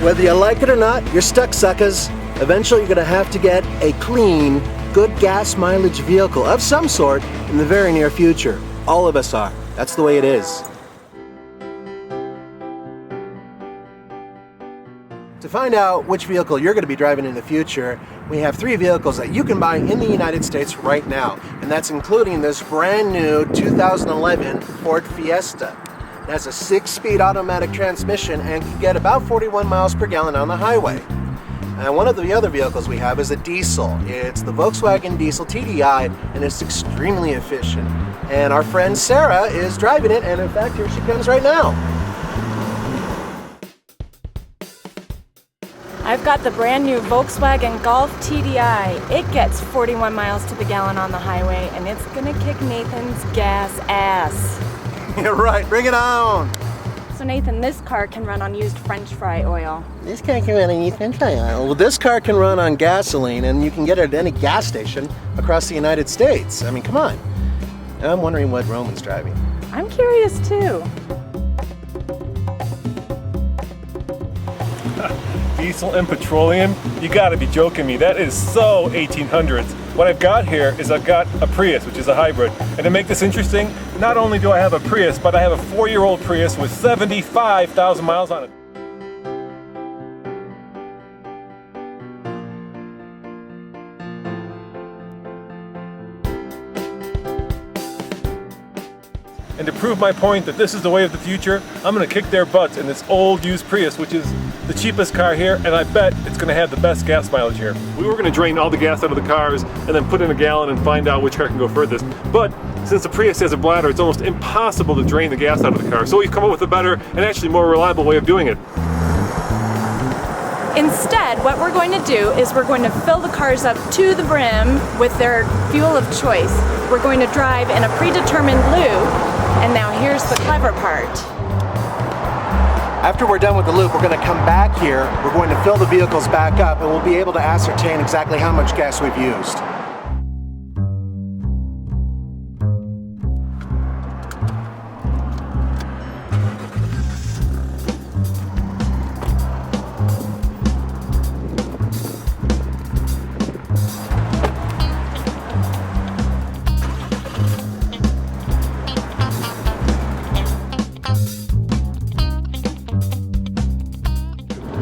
Whether you like it or not, you're stuck, suckers. Eventually you're gonna have to get a clean, good gas mileage vehicle of some sort in the very near future. All of us are. That's the way it is. To find out which vehicle you're going to be driving in the future, we have 3 vehicles that you can buy in the United States right now. And that's including this brand new 2011 Ford Fiesta. It has a 6-speed automatic transmission and can get about 41 miles per gallon on the highway. And one of the other vehicles we have is a diesel. It's the Volkswagen Diesel Tdi, and it's extremely efficient. And our friend Sarah is driving it, and in fact, here she comes right now. I've got the brand new Volkswagen Golf TDI. It gets 41 miles to the gallon on the highway, and it's gonna kick Nathan's gas ass. You're right, bring it on! So Nathan, this car can run on used French fry oil. This car can run on used French fry oil. Well, this car can run on gasoline, and you can get it at any gas station across the United States. I mean, come on. I'm wondering what Roman's driving. I'm curious too. Diesel and petroleum? You gotta be joking me. That is so 1800s. What I've got here is I've got a Prius, which is a hybrid. And to make this interesting, not only do I have a Prius, but I have a 4-year-old Prius with 75,000 miles on it. And to prove my point that this is the way of the future, I'm gonna kick their butts in this old used Prius, which is the cheapest car here, and I bet it's gonna have the best gas mileage here. We were gonna drain all the gas out of the cars and then put in a gallon and find out which car can go furthest. But since the Prius has a bladder, it's almost impossible to drain the gas out of the car. So we've come up with a better and actually more reliable way of doing it. Instead, what we're going to do is we're going to fill the cars up to the brim with their fuel of choice. We're going to drive in a predetermined loop, and now here's the clever part. After we're done with the loop, we're going to come back here, we're going to fill the vehicles back up, and we'll be able to ascertain exactly how much gas we've used.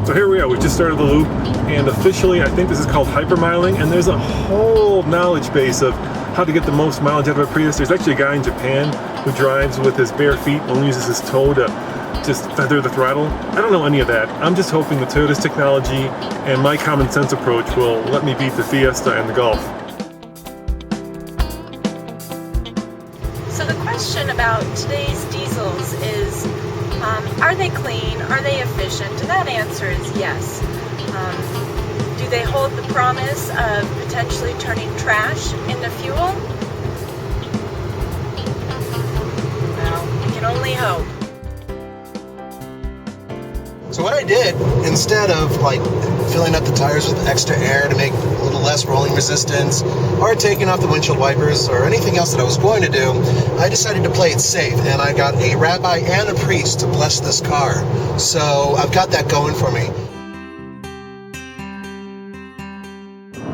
So here we are, we just started the loop, and officially I think this is called Hypermiling, and there's a whole knowledge base of how to get the most mileage out of a Prius. There's actually a guy in Japan who drives with his bare feet and only uses his toe to just feather the throttle. I don't know any of that. I'm just hoping that Toyota's technology and my common sense approach will let me beat the Fiesta and the Golf. So the question about today's diesels is, are they clean? Are they efficient? And that answer is yes. Do they hold the promise of potentially turning trash into fuel? Well, we can only hope. So what I did, instead of filling up the tires with extra air to make a little less rolling resistance, or taking off the windshield wipers, or anything else that I was going to do, I decided to play it safe, and I got a rabbi and a priest to bless this car. So I've got that going for me.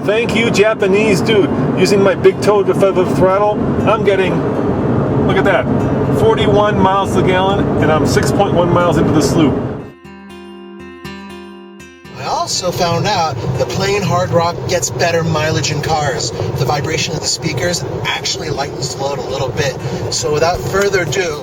Thank you, Japanese dude. Using my big toe to feather the throttle, I'm getting, look at that, 41 miles to the gallon, and I'm 6.1 miles into this loop. I also found out that playing hard rock gets better mileage in cars. The vibration of the speakers actually lightens the load a little bit. So without further ado,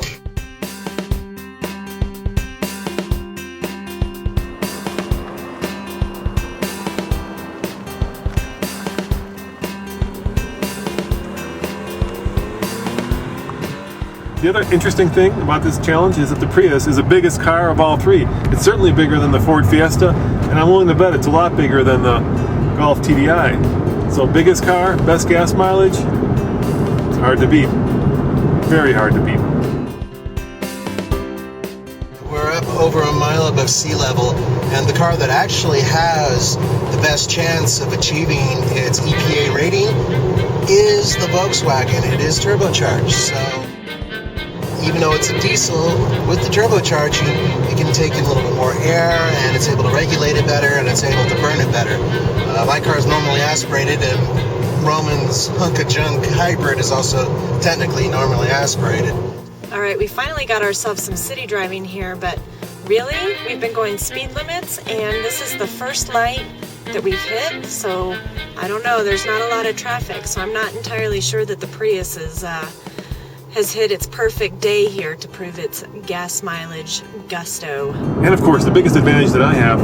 the other interesting thing about this challenge is that the Prius is the biggest car of all 3. It's certainly bigger than the Ford Fiesta, and I'm willing to bet it's a lot bigger than the Golf TDI. So biggest car, best gas mileage, it's hard to beat. Very hard to beat. we're up over a mile above sea level, and the car that actually has the best chance of achieving its EPA rating is the Volkswagen. It is turbocharged, so even though it's a diesel, with the turbocharging, it can take in a little bit more air, and it's able to regulate it better, and it's able to burn it better. My car is normally aspirated, and Roman's hunk of junk hybrid is also technically normally aspirated. All right, we finally got ourselves some city driving here, but really, we've been going speed limits, and this is the first light that we've hit, so I don't know, there's not a lot of traffic, so I'm not entirely sure that the Prius has hit its perfect day here to prove its gas mileage gusto. And of course, the biggest advantage that I have,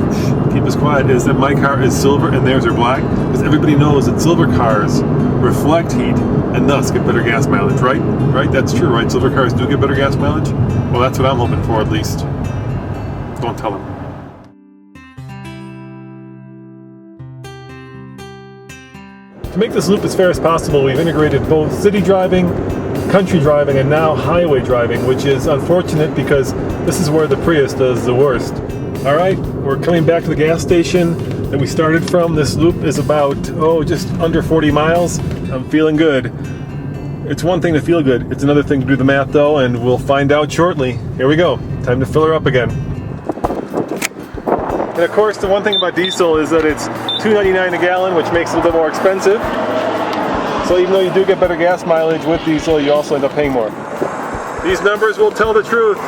keep us quiet, is that my car is silver and theirs are black, because everybody knows that silver cars reflect heat and thus get better gas mileage, right? Right? That's true, right? Silver cars do get better gas mileage? Well, that's what I'm hoping for, at least. Don't tell them. To make this loop as fair as possible, we've integrated both city driving, country driving, and now highway driving, which is unfortunate because this is where the Prius does the worst. All right, we're coming back to the gas station that we started from. This loop is about, just under 40 miles. I'm feeling good. It's one thing to feel good. It's another thing to do the math though, and we'll find out shortly. Here we go. Time to fill her up again. And of course, the one thing about diesel is that it's $2.99 a gallon, which makes it a little bit more expensive. So even though you do get better gas mileage with diesel, you also end up paying more. These numbers will tell the truth.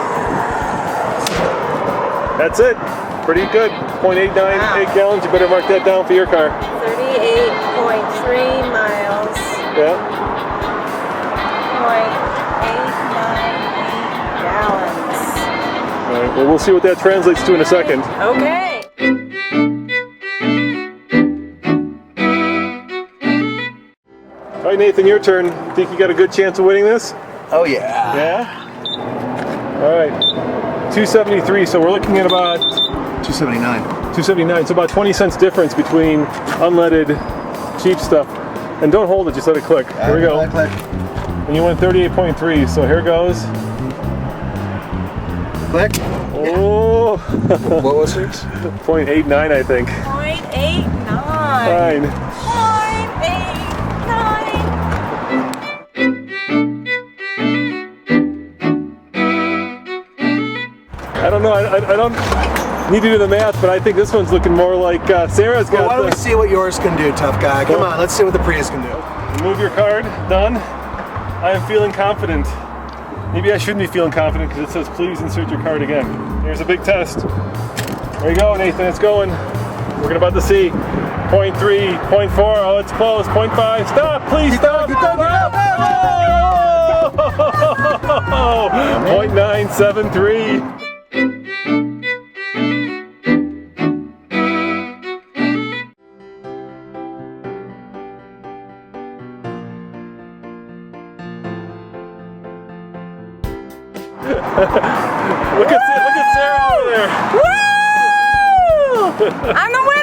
That's it. Pretty good. 0.898 gallons. You better mark that down for your car. 38.3 miles. Yeah. 0.898 gallons. All right. Well, we'll see what that translates to in a second. Okay. All right, Nathan, your turn. Think you got a good chance of winning this? Oh yeah. Yeah? All right. 273, so we're looking at about 279. 279, so about 20 cents difference between unleaded cheap stuff. And don't hold it, just let it click. Here we go. And you went 38.3, so here goes. Click. Oh! What was yours? 0.89, I think. 0.89. Fine. 0.89. I don't know, I don't need to do the math, but I think this one's looking more like Sarah's got. Well, why don't we see what yours can do, tough guy? Come on, let's see what the Prius can do. Move your card. Done. I am feeling confident. Maybe I shouldn't be feeling confident because it says please insert your card again. Here's a big test. There you go, Nathan, it's going. We're about to see 0.3, 0.4, oh, it's close, 0.5, stop, please stop. 0.973. Look at Sarah over there. Woo! I'm the winner!